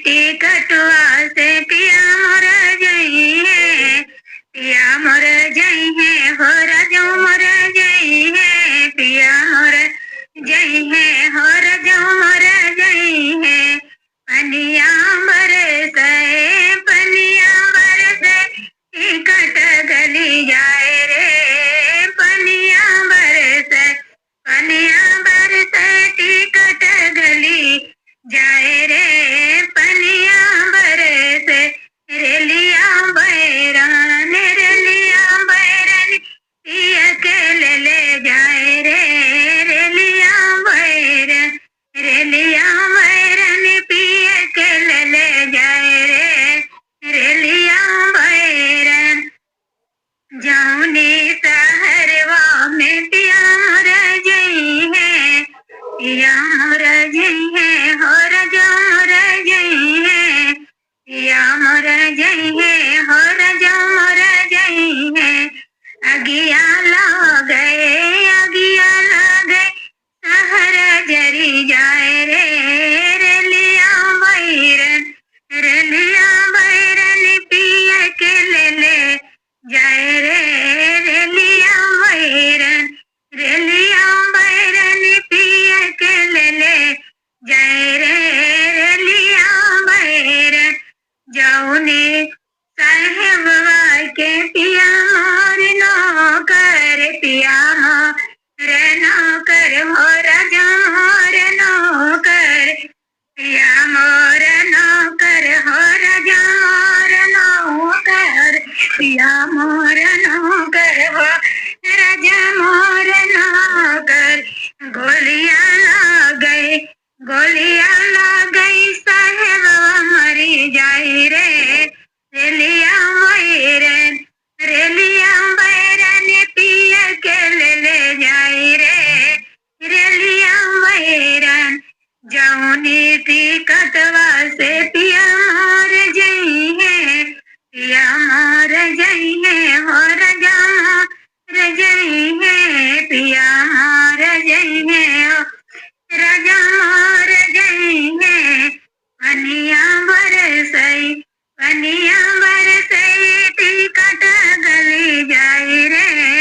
टिकटवा से पिया मोर जई है, पिया मोर जई है, हो राजो मोर जई है, पिया मोर जई है, हो राजो मोर जई है। पनिया बरसे, पनिया बरसे, टिकट गली जाए रे, पनिया बरसे, पनिया बरसे, टिकट गली जाए रे, पनिया बरसे, रेलिया बैरन, रेलिया बैरन, पिया के ले जाए रे, रेलिया बैरन, रेलिया बैरन, पिया के ले जाए रे, रेलिया बैरन। जाऊनी सहरवा में पिया मोर जई है, पिया मोर जई है, हो राजा मोर जई है, पिया मोर जई है, हो राजा मोर जई है। अगिया लगे, अगिया लगे, सहर जरी जाए रे, रेलिया बैरन, रेलिया बैरन, पिया के ले जाए रे, रेलिया बैरन, रेलिया बैरन, पिया के ले जाए रे, रेलिया बैरन। जाऊनी साहेबवा के पिया मोर नौकर, पिया मोर नौकर, हो राजा मोर नौकर, पिया मोर नौकर, हो राजा मोर नौकर, पिया मोर नौकर, हो राजा मोर नौकर। गोलियां लग गई, गोलियां लग गई, साहेबवा मरी जाई रे, रेलिया बैरन, रेलिया बैरन, पिया के ले जाई रे, रेलिया बैरन। जाऊनी टिकटवा से पिया मोर जई है, पिया मोर जई है, हो राजा मोर जई है, पिया मोर जई है, हो राजा मोर जई है। पनिया बरसई, पनिया बरसई, टिकट गली जाई रे,